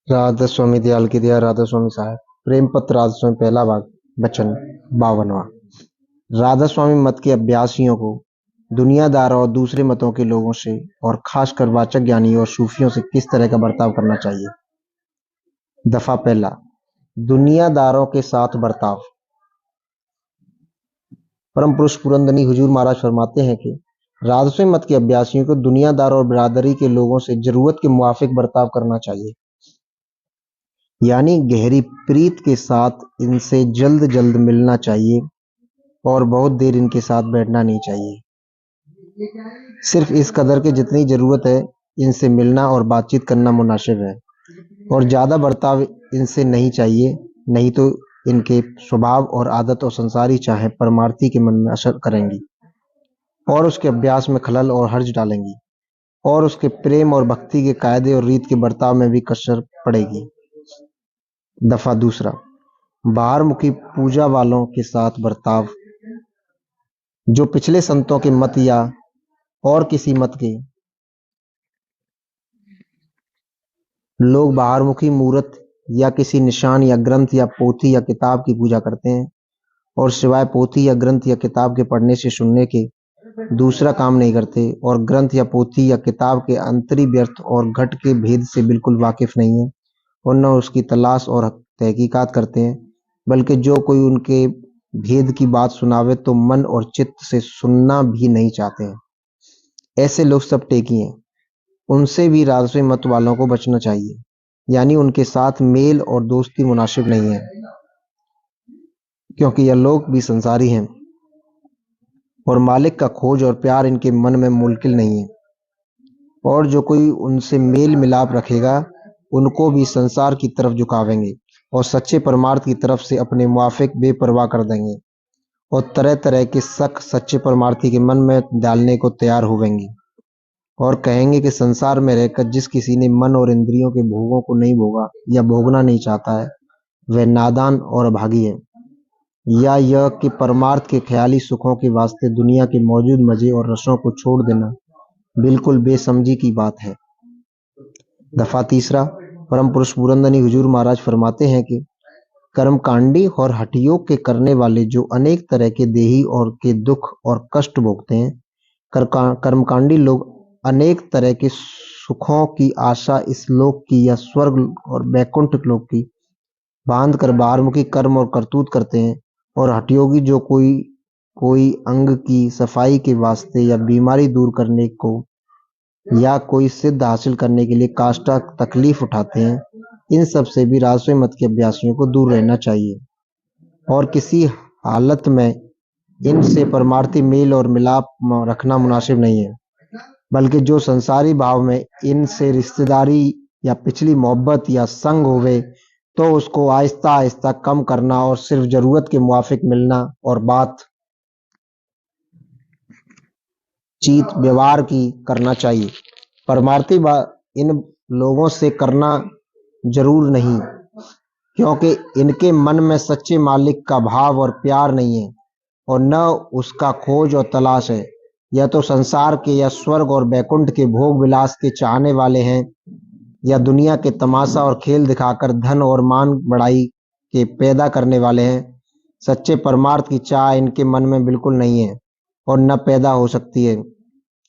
राधा स्वामी दयाल की दया। राधा स्वामी साहब। प्रेम पत्र राधा स्वामी पहला भाग। वचन 52वां। राधा स्वामी मत के अभ्यासियों को दुनियादारों और दूसरे मतों के लोगों से और खासकर वाचक ज्ञानियों और सूफियों से किस तरह का बर्ताव करना चाहिए। दफा पहला। दुनियादारों के साथ बर्ताव। परम पुरुष पुरंदनी हुजूर महाराज फरमाते हैं कि राधा स्वामी मत के अभ्यासियों को दुनियादारों और बिरादरी के लोगों से जरूरत के मुआफिक बर्ताव करना चाहिए, यानी गहरी प्रीत के साथ इनसे जल्द जल्द मिलना चाहिए और बहुत देर इनके साथ बैठना नहीं चाहिए। सिर्फ इस कदर के जितनी जरूरत है इनसे मिलना और बातचीत करना मुनासिब है, और ज्यादा बर्ताव इनसे नहीं चाहिए, नहीं तो इनके स्वभाव और आदत और संसारी चाहे परमार्थी के मन में असर करेंगी और उसके अभ्यास में खलल और हर्ज डालेंगी, और उसके प्रेम और भक्ति के कायदे और रीत के बर्ताव में भी कसर पड़ेगी। दफा दूसरा। बाहरमुखी पूजा वालों के साथ बर्ताव। जो पिछले संतों के मत या और किसी मत के लोग बाहरमुखी मूर्त या किसी निशान या ग्रंथ या पोथी या किताब की पूजा करते हैं और सिवाय पोथी या ग्रंथ या किताब के पढ़ने से सुनने के दूसरा काम नहीं करते, और ग्रंथ या पोथी या किताब के अंतरी व्यर्थ और घट के भेद से बिल्कुल वाकिफ नहीं है और न उसकी तलाश और तहकीकात करते हैं, बल्कि जो कोई उनके भेद की बात सुनावे तो मन और चित्त से सुनना भी नहीं चाहते हैं। ऐसे लोग सब टेकी हैं। उनसे भी राजस्व मत वालों को बचना चाहिए, यानी उनके साथ मेल और दोस्ती मुनासिब नहीं है, क्योंकि यह लोग भी संसारी हैं और मालिक का खोज और प्यार इनके मन में मुमकिन नहीं है, और जो कोई उनसे मेल मिलाप रखेगा उनको भी संसार की तरफ झुकावेंगे और सच्चे परमार्थ की तरफ से अपने मुआफिक बेपरवाह कर देंगे और तरह तरह के शक सच्चे परमार्थी के मन में डालने को तैयार होवेंगे और कहेंगे कि संसार में रहकर जिस किसी ने मन और इंद्रियों के भोगों को नहीं भोगा या भोगना नहीं चाहता है वह नादान और अभागी है, या यह कि परमार्थ के ख्याली सुखों के वास्ते दुनिया के मौजूद मजे और रसों को छोड़ देना बिल्कुल बेसमझी की बात है। दफा तीसरा। परम पुरुष पुरंदनी हुजूर महाराज फरमाते हैं कि कर्मकांडी और हठयोग के करने वाले जो अनेक तरह के देही और के दुख और कष्ट भोगते हैं, कर्मकांडी लोग अनेक तरह के सुखों की आशा इस लोक की या स्वर्ग और वैकुंठ लोक की बांध कर बाहरमुखी कर्म और करतूत करते हैं, और हठयोगी जो कोई कोई अंग की सफाई के वास्ते या बीमारी दूर करने को या कोई सिद्ध हासिल करने के लिए काष्ठा तकलीफ उठाते हैं, इन सब से भी राजस्व मत के अभ्यासियों को दूर रहना चाहिए और किसी हालत में इनसे परमार्थी मेल और मिलाप रखना मुनासिब नहीं है, बल्कि जो संसारी भाव में इनसे रिश्तेदारी या पिछली मोहब्बत या संग होवे तो उसको आहिस्ता आहिस्ता कम करना और सिर्फ जरूरत के मुआफिक मिलना और बात चीत व्यवहार की करना चाहिए। परमार्थी इन लोगों से करना जरूर नहीं, क्योंकि इनके मन में सच्चे मालिक का भाव और प्यार नहीं है और न उसका खोज और तलाश है। यह तो संसार के या स्वर्ग और बैकुंठ के भोग विलास के चाहने वाले हैं, या दुनिया के तमाशा और खेल दिखाकर धन और मान बढ़ाई के पैदा करने वाले हैं। सच्चे परमार्थ की चाह इनके मन में बिल्कुल नहीं है और न पैदा हो सकती है।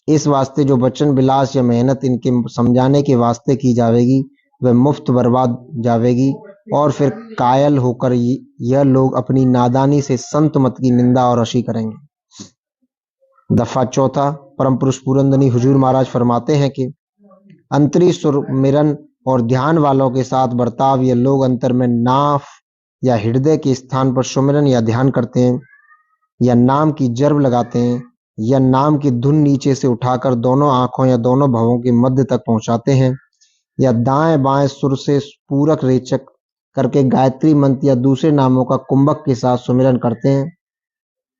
इस वास्ते जो वचन विलास या मेहनत इनके समझाने के वास्ते की जाएगी वह मुफ्त बर्बाद जाएगी, और फिर कायल होकर यह लोग अपनी नादानी से संत मत की निंदा और हंसी करेंगे। दफा चौथा। परम पुरुष पुरंदनी हुजूर महाराज फरमाते हैं कि अंतरी सुरमिरन और ध्यान वालों के साथ बर्ताव। ये लोग अंतर में नाफ या हृदय के स्थान पर सुमिरन या ध्यान करते हैं, या नाम की जर्ब लगाते हैं, या नाम की धुन नीचे से उठाकर दोनों आंखों या दोनों भवों के मध्य तक पहुंचाते हैं, या दाएं बाएं सुर से पूरक रेचक करके गायत्री मंत्र या दूसरे नामों का कुंभक के साथ सुमिरन करते हैं,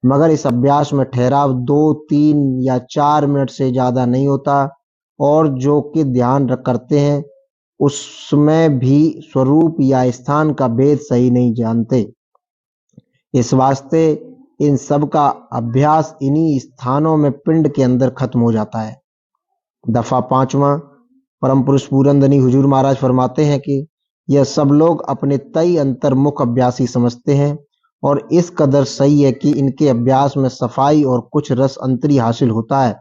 मगर इस अभ्यास में ठहराव 2, 3 या 4 मिनट से ज्यादा नहीं होता, और जो कि ध्यान करते हैं उसमें भी स्वरूप या स्थान का भेद सही नहीं जानते। इस वास्ते इन सब का अभ्यास इन्हीं स्थानों में पिंड के अंदर खत्म हो जाता है। दफा पांचवा। परम पुरुष पुरंदनी हुजूर महाराज फरमाते हैं कि यह सब लोग अपने तय अंतर्मुख अभ्यासी समझते हैं और इस कदर सही है कि इनके अभ्यास में सफाई और कुछ रस अंतरी हासिल होता है,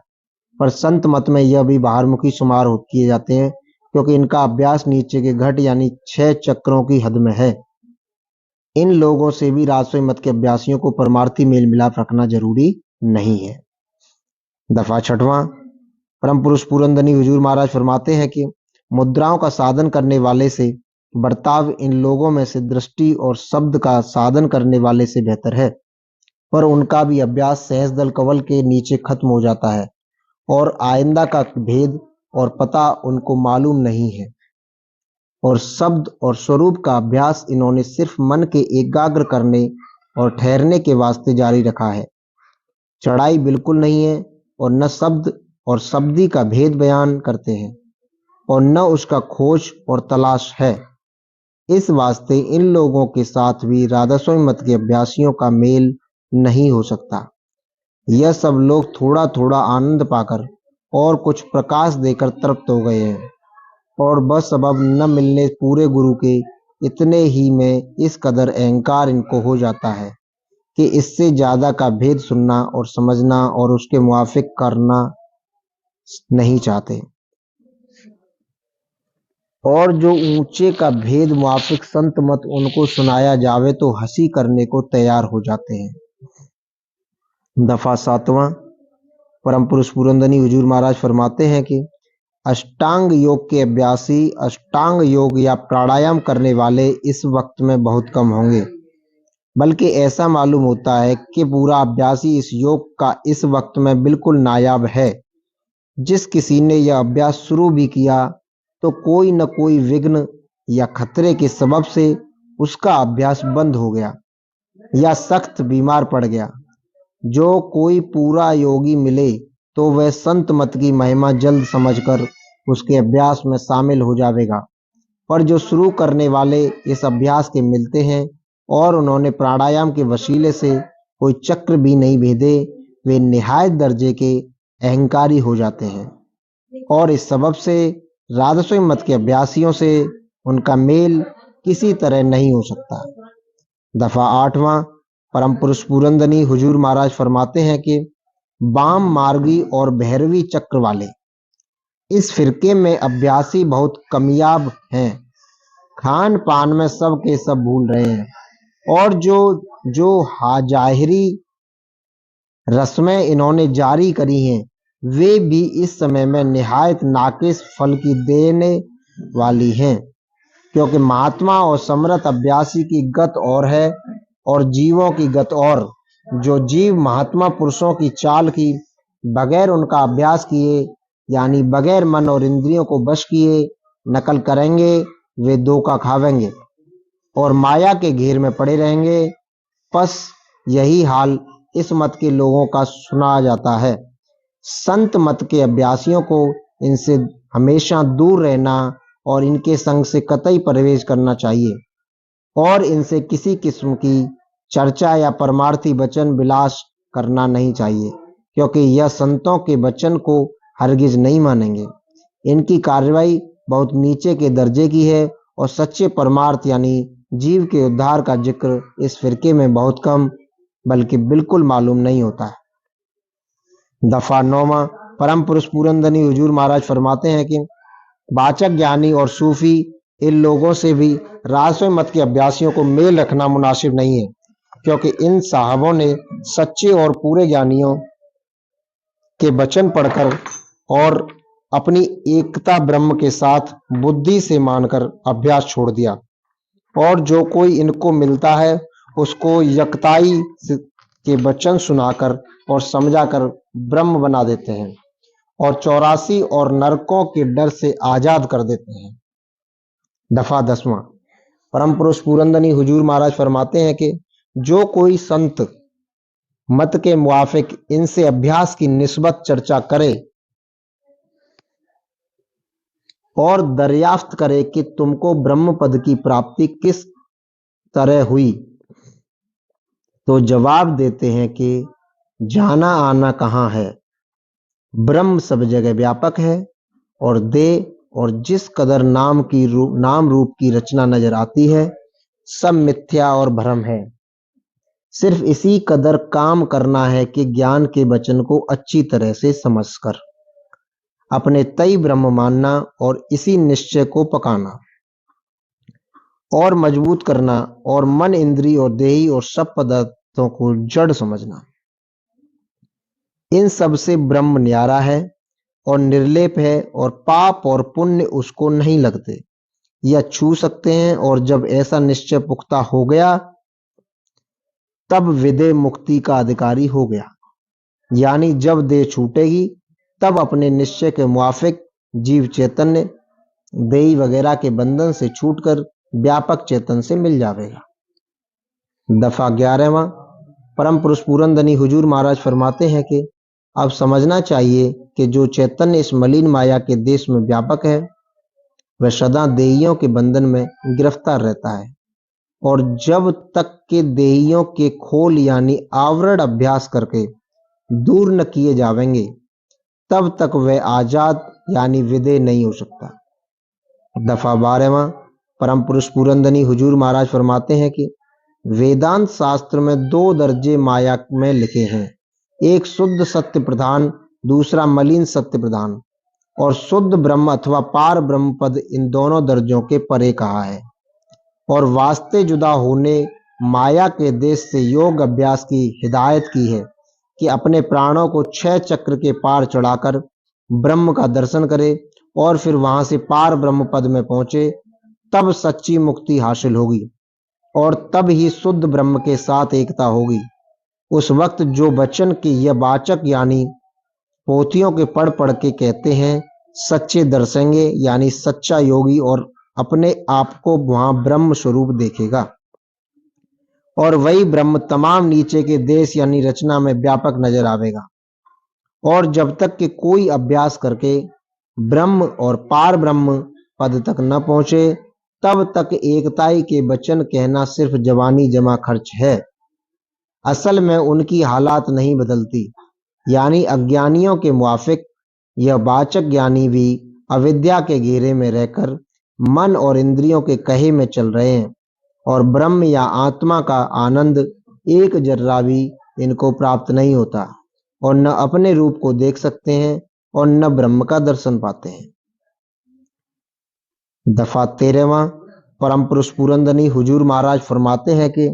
पर संत मत में यह भी बाहरमुखी शुमार किए जाते हैं क्योंकि इनका अभ्यास नीचे के घट यानी 6 चक्रों की हद में है। इन लोगों से भी राजस्वई मत के अभ्यासियों को परमार्थी मेल मिलाप रखना जरूरी नहीं है। दफा 6वां। परम पुरुष पूरनदनी हुजूर महाराज फरमाते हैं कि मुद्राओं का साधन करने वाले से बर्ताव इन लोगों में से दृष्टि और शब्द का साधन करने वाले से बेहतर है, पर उनका भी अभ्यास सहज दल कवल के नीचे खत्म हो जाता है और आइंदा का भेद और पता उनको मालूम नहीं है, और शब्द और स्वरूप का अभ्यास इन्होंने सिर्फ मन के एकाग्र करने और ठहरने के वास्ते जारी रखा है। चढ़ाई बिल्कुल नहीं है और न शब्द और शब्दी का भेद बयान करते हैं और न उसका खोज और तलाश है। इस वास्ते इन लोगों के साथ भी राधास्वामी मत के अभ्यासियों का मेल नहीं हो सकता। यह सब लोग थोड़ा थोड़ा आनंद पाकर और कुछ प्रकाश देकर तृप्त हो गए हैं और बस अब न मिलने पूरे गुरु के इतने ही में इस कदर अहंकार इनको हो जाता है कि इससे ज्यादा का भेद सुनना और समझना और उसके मुआफिक करना नहीं चाहते, और जो ऊंचे का भेद मुआफिक संत मत उनको सुनाया जावे तो हंसी करने को तैयार हो जाते हैं। दफा 7वां। परम पुरुष पूरनदनी हुजूर महाराज फरमाते हैं कि अष्टांग योग के अभ्यासी अष्टांग योग या प्राणायाम करने वाले इस वक्त में बहुत कम होंगे, बल्कि ऐसा मालूम होता है कि पूरा अभ्यासी इस योग का इस वक्त में बिल्कुल नायाब है। जिस किसी ने यह अभ्यास शुरू भी किया तो कोई न कोई विघ्न या खतरे के सबब से उसका अभ्यास बंद हो गया या सख्त बीमार पड़ गया। जो कोई पूरा योगी मिले तो वह संत मत की महिमा जल्द समझकर उसके अभ्यास में शामिल हो जाएगा, पर जो शुरू करने वाले इस अभ्यास के मिलते हैं और उन्होंने प्राणायाम के वसीले से कोई चक्र भी नहीं भेदे, वे निहायत दर्जे के अहंकारी हो जाते हैं और इस सबब से राजस्वई मत के अभ्यासियों से उनका मेल किसी तरह नहीं हो सकता। दफा 8वां। परम पुरुष पूरनदनी हुजूर महाराज फरमाते हैं कि वाम मार्गी और भैरवी चक्र वाले इस फिरके में अभ्यासी बहुत कमियाब हैं। खान पान में सब के सब भूल रहे हैं और जो जाहिरी रस्में इन्होंने जारी करी हैं वे भी इस समय में निहायत नाकिस फल की देने वाली हैं, क्योंकि महात्मा और समर्थ अभ्यासी की गत और है और जीवों की गत और। जो जीव महात्मा पुरुषों की चाल की बगैर उनका अभ्यास किए यानी बगैर मन और इंद्रियों को वश किए नकल करेंगे वे धोखा खावेंगे और माया के घेर में पड़े रहेंगे। बस यही हाल इस मत के लोगों का सुना जाता है। संत मत के अभ्यासियों को इनसे हमेशा दूर रहना और इनके संग से कतई परहेज करना चाहिए और इनसे किसी किस्म की चर्चा या परमार्थी वचन विलास करना नहीं चाहिए, क्योंकि यह संतों के वचन को हरगिज नहीं मानेंगे। इनकी कार्रवाई बहुत नीचे के दर्जे की है और सच्चे परमार्थ यानी जीव के उद्धार का जिक्र इस फिरके में बहुत कम बल्कि बिल्कुल मालूम नहीं होता है। दफा 9वां। परम पुरुष पूरनदनी हुजूर महाराज फरमाते हैं कि वाचक ज्ञानी और सूफी इन लोगों से भी राजस्वई मत के अभ्यासियों को मेल रखना मुनासिब नहीं है, क्योंकि इन साहबों ने सच्चे और पूरे ज्ञानियों के वचन पढ़कर और अपनी एकता ब्रह्म के साथ बुद्धि से मानकर अभ्यास छोड़ दिया, और जो कोई इनको मिलता है उसको यकताई के वचन सुनाकर और समझाकर ब्रह्म बना देते हैं और 84 और नरकों के डर से आजाद कर देते हैं। दफा 10वां। परम पुरुष पूरनदनी हुजूर महाराज फरमाते हैं कि जो कोई संत मत के मुआफिक इनसे अभ्यास की निस्बत चर्चा करे और दरियाफ्त करे कि तुमको ब्रह्म पद की प्राप्ति किस तरह हुई, तो जवाब देते हैं कि जाना आना कहाँ है, ब्रह्म सब जगह व्यापक है और दे और जिस कदर नाम रूप की रचना नजर आती है, सब मिथ्या और भ्रम है। सिर्फ इसी कदर काम करना है कि ज्ञान के वचन को अच्छी तरह से समझकर अपने तय ब्रह्म मानना और इसी निश्चय को पकाना और मजबूत करना और मन, इंद्रिय और देही और सब पदार्थों को जड़ समझना। इन सब से ब्रह्म न्यारा है और निर्लेप है और पाप और पुण्य उसको नहीं लगते या छू सकते हैं। और जब ऐसा निश्चय पुख्ता हो गया तब विदेह मुक्ति का अधिकारी हो गया, यानी जब देह छूटेगी तब अपने निश्चय के मुआफिक जीव चैतन्य देही वगैरह के बंधन से छूटकर व्यापक चेतन से मिल जाएगा। दफा 11वां। परम पुरुष पूरनधनी हुजूर महाराज फरमाते हैं कि अब समझना चाहिए कि जो चैतन्य इस मलिन माया के देश में व्यापक है वह सदा देहियों के बंधन में गिरफ्तार रहता है, और जब तक के देहियों के खोल यानी आवरण अभ्यास करके दूर न किए जावेंगे तब तक वह आजाद यानी विदेह नहीं हो सकता। दफा 12वां। परम पुरुष पूरनधनी हुजूर महाराज फरमाते हैं कि वेदांत शास्त्र में 2 दर्जे माया में लिखे हैं, एक शुद्ध सत्य प्रधान, दूसरा मलिन सत्य प्रधान। और शुद्ध ब्रह्म अथवा पार ब्रह्म पद इन दोनों दर्जों के परे कहा है। और वास्ते जुदा होने माया के देश से योग अभ्यास की हिदायत की है कि अपने प्राणों को 6 चक्र के पार चढ़ाकर ब्रह्म का दर्शन करे और फिर वहां से पार ब्रह्म पद में पहुंचे, तब सच्ची मुक्ति हासिल होगी और तब ही शुद्ध ब्रह्म के साथ एकता होगी। उस वक्त जो वचन के यह वाचक यानी पोथियों के पढ़ पढ़ के कहते हैं सच्चे दर्शेंगे, यानी सच्चा योगी और अपने आप को वहां ब्रह्म स्वरूप देखेगा और वही ब्रह्म तमाम नीचे के देश यानी रचना में व्यापक नजर आवेगा। और जब तक कि कोई अभ्यास करके ब्रह्म और पार ब्रह्म पद तक न पहुंचे तब तक एकताई के वचन कहना सिर्फ जवानी जमा खर्च है। असल में उनकी हालात नहीं बदलती, यानी अज्ञानियों के मुआफिक यह वाचक ज्ञानी भी अविद्या के घेरे में रहकर मन और इंद्रियों के कहे में चल रहे हैं और ब्रह्म या आत्मा का आनंद एक जर्रा भी इनको प्राप्त नहीं होता और न अपने रूप को देख सकते हैं और न ब्रह्म का दर्शन पाते हैं। दफा 13वां। परम पुरुष पूरनधनी हुजूर महाराज फरमाते हैं कि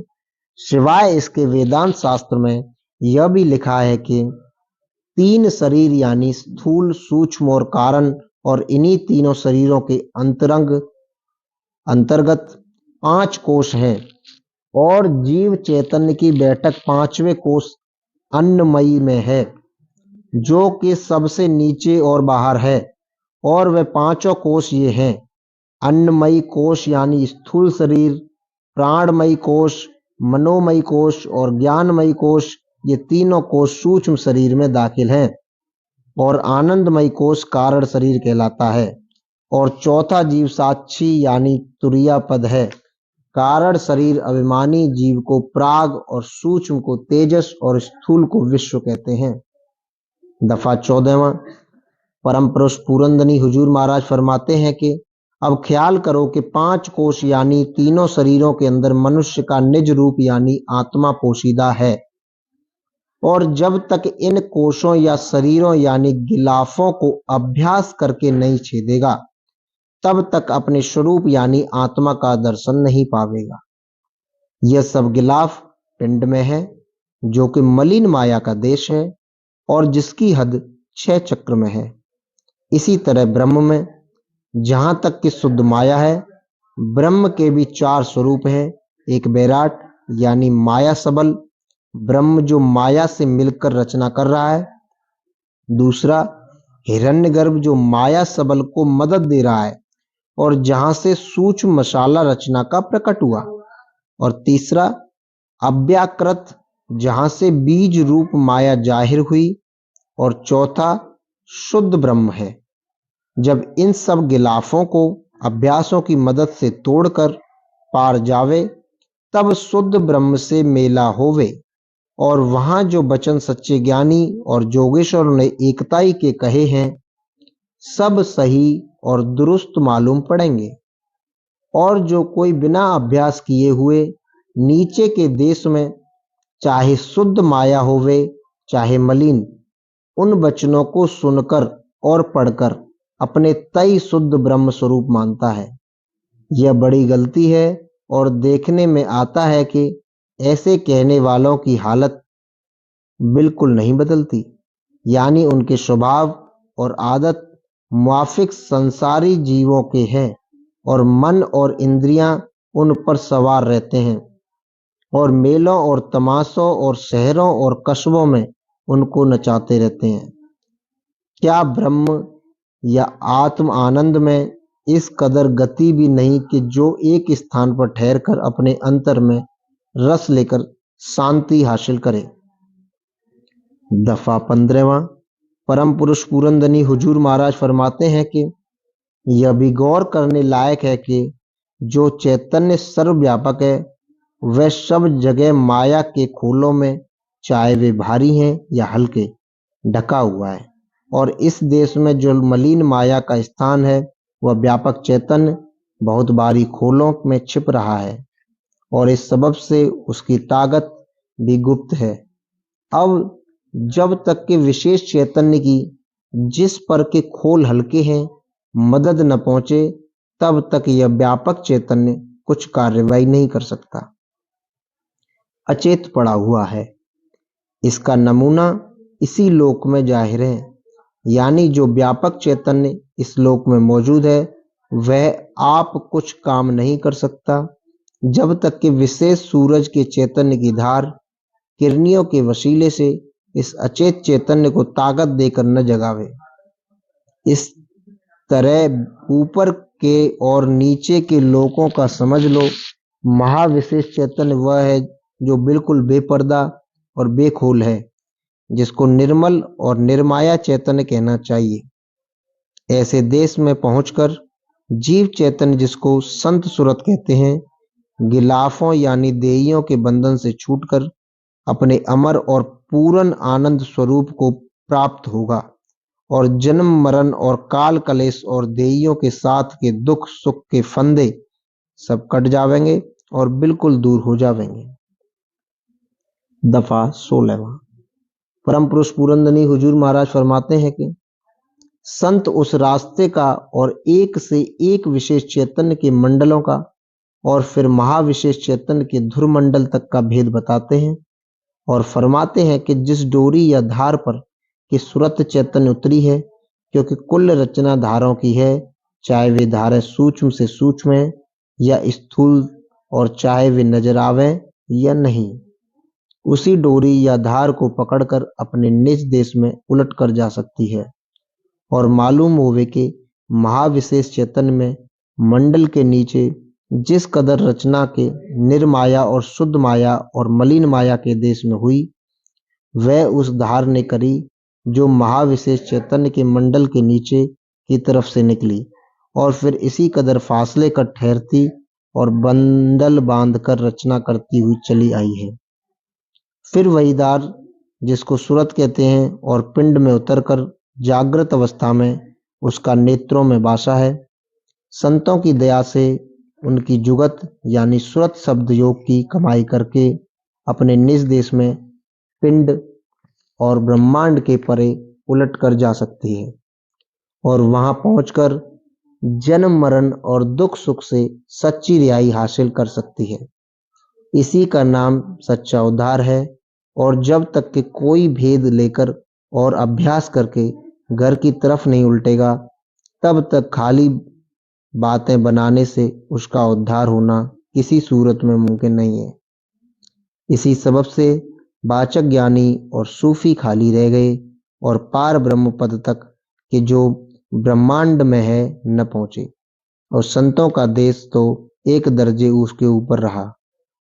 सिवाय इसके वेदांत शास्त्र में यह भी लिखा है कि 3 शरीर यानी स्थूल, सूक्ष्म और कारण, और इन्हीं तीनों शरीरों के अंतर्गत 5 कोश हैं और जीव चैतन्य की बैठक 5वें कोश अन्नमयी में है, जो कि सबसे नीचे और बाहर है। और वे 5 कोश ये हैं: अन्नमयी कोश यानी स्थूल शरीर, प्राणमयी कोश, मनोमयी कोश और ज्ञानमयी कोश। ये तीनों कोश सूक्ष्म शरीर में दाखिल हैं और आनंदमयी कोश कारण शरीर कहलाता है। और चौथा जीव साक्षी यानी तुरिया पद है। कारण शरीर अभिमानी जीव को प्राग और सूक्ष्म को तेजस और स्थूल को विश्व कहते हैं। दफा 14वां। परम पुरुष पूरनधनी हुजूर महाराज फरमाते हैं कि अब ख्याल करो कि 5 कोश यानी तीनों शरीरों के अंदर मनुष्य का निज रूप यानी आत्मा पोशीदा है, और जब तक इन कोशों या शरीरों यानी गिलाफों को अभ्यास करके नहीं छेदेगा तब तक अपने स्वरूप यानी आत्मा का दर्शन नहीं पावेगा। यह सब गिलाफ पिंड में है जो कि मलिन माया का देश है और जिसकी हद 6 चक्र में है। इसी तरह ब्रह्म में जहां तक कि शुद्ध माया है, ब्रह्म के भी 4 स्वरूप हैं। एक विराट यानी माया सबल ब्रह्म जो माया से मिलकर रचना कर रहा है, दूसरा हिरण्यगर्भ जो माया सबल को मदद दे रहा है और जहां से सूक्ष्म मसाला रचना का प्रकट हुआ, और तीसरा अव्याकृत जहां से बीज रूप माया जाहिर हुई, और चौथा शुद्ध ब्रह्म है। जब इन सब गिलाफों को अभ्यासों की मदद से तोड़कर पार जावे तब शुद्ध ब्रह्म से मेला होवे और वहां जो वचन सच्चे ज्ञानी और जोगेश्वर ने एकताई के कहे हैं सब सही और दुरुस्त मालूम पड़ेंगे। और जो कोई बिना अभ्यास किए हुए नीचे के देश में, चाहे शुद्ध माया होवे चाहे मलिन, उन वचनों को सुनकर और पढ़कर अपने तय शुद्ध ब्रह्म स्वरूप मानता है, यह बड़ी गलती है। और देखने में आता है कि ऐसे कहने वालों की हालत बिल्कुल नहीं बदलती, यानी उनके स्वभाव और आदत मुआफिक संसारी जीवों के हैं, और मन और इंद्रियां उन पर सवार रहते हैं, और मेलों और तमाशों और शहरों और कस्बों में उनको नचाते रहते हैं। क्या ब्रह्म या आत्म आनंद में इस कदर गति भी नहीं कि जो एक स्थान पर ठहरकर अपने अंतर में रस लेकर शांति हासिल करे। दफा 15वां। परम पुरुष पूरनदनी हुजूर महाराज फरमाते हैं कि यह भी गौर करने लायक है कि जो चैतन्य सर्वव्यापक है वह सब जगह माया के खोलों में, चाहे वे भारी हैं या हल्के, ढका हुआ है। और इस देश में जो मलिन माया का स्थान है वह व्यापक चैतन्य बहुत भारी खोलों में छिप रहा है, और इस सबब से उसकी ताकत भी गुप्त है। अब जब तक कि विशेष चैतन्य की, जिस पर के खोल हल्के हैं, मदद न पहुंचे, तब तक यह व्यापक चैतन्य कुछ कार्रवाई नहीं कर सकता, अचेत पड़ा हुआ है। इसका नमूना इसी लोक में जाहिर है, यानी जो व्यापक चैतन्य इस लोक में मौजूद है वह आप कुछ काम नहीं कर सकता जब तक कि विशेष सूरज के चैतन्य की धार किरणियों के वसीले से इस अचेत चैतन्य को ताकत देकर न जगावे। इस तरह ऊपर के और नीचे के लोकों का समझ लो, महाविशेष चैतन्य वह है जो बिल्कुल बेपर्दा और बेखोल है, जिसको निर्मल और निर्माया चैतन्य कहना चाहिए। ऐसे देश में पहुंचकर जीव चैतन्य, जिसको संत सुरत कहते हैं, गिलाफों यानी देहियों के बंधन से छूटकर अपने अमर और पूर्ण आनंद स्वरूप को प्राप्त होगा, और जन्म मरण और काल कलेश और देहियों के साथ के दुख सुख के फंदे सब कट जावेंगे और बिल्कुल दूर हो जावेंगे। दफा 16वां। परम पुरुष पूरनदनी हुजूर महाराज फरमाते हैं कि संत उस रास्ते का और एक से एक विशेष चैतन्य के मंडलों का और फिर महाविशेष चैतन्य के धुरमंडल तक का भेद बताते हैं, और फरमाते हैं कि जिस डोरी या धार पर कि सुरत चैतन्य उतरी है, क्योंकि कुल रचना धारों की है, चाहे वे धारें सूक्ष्म से सूक्ष्म है या स्थूल, और चाहे वे नजर आवे या नहीं, उसी डोरी या धार को पकड़कर अपने निज देश में उलट कर जा सकती है। और मालूम होवे कि महाविशेष चैतन्य में मंडल के नीचे जिस कदर रचना के निर्माया और शुद्ध माया और मलिन माया के देश में हुई, वह उस धार ने करी जो महाविशेष चैतन्य के मंडल के नीचे की तरफ से निकली, और फिर इसी कदर फासले कर ठहरती और बंडल बांधकर रचना करती हुई चली आई है। फिर वही धार, जिसको सूरत कहते हैं, और पिंड में उतरकर जागृत अवस्था में उसका नेत्रों में बासा है। संतों की दया से उनकी जुगत यानी सूरत शब्द योग की कमाई करके अपने निज देश में पिंड और ब्रह्मांड के परे उलट कर जा सकती है, और वहां पहुंचकर जन्म मरण और दुख सुख से सच्ची रिहाई हासिल कर सकती है। इसी का नाम सच्चा उद्धार है। और जब तक कि कोई भेद लेकर और अभ्यास करके घर की तरफ नहीं उल्टेगा, तब तक खाली बातें बनाने से उसका उद्धार होना किसी सूरत में मुमकिन नहीं है। इसी सबब से वाचक ज्ञानी और सूफी खाली रह गए और पार ब्रह्म पद तक कि जो ब्रह्मांड में है न पहुंचे, और संतों का देश तो एक दर्जे उसके ऊपर रहा।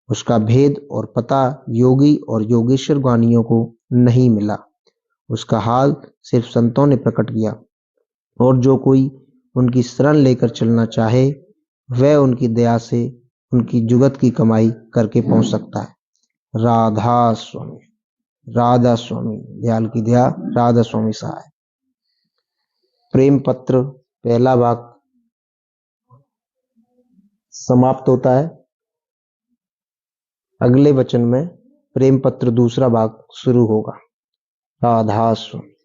उसका भेद और पता योगी और योगेश्वर ज्ञानियों को नहीं मिला। उसका हाल सिर्फ संतों ने प्रकट किया, और जो कोई उनकी शरण लेकर चलना चाहे वह उनकी दया से उनकी जुगत की कमाई करके पहुंच सकता है। राधा स्वामी, राधा स्वामी, दयाल की दया, राधा स्वामी सहाय। प्रेम पत्र पहला भाग समाप्त होता है। अगले वचन में प्रेम पत्र दूसरा भाग शुरू होगा। राधा स्वामी।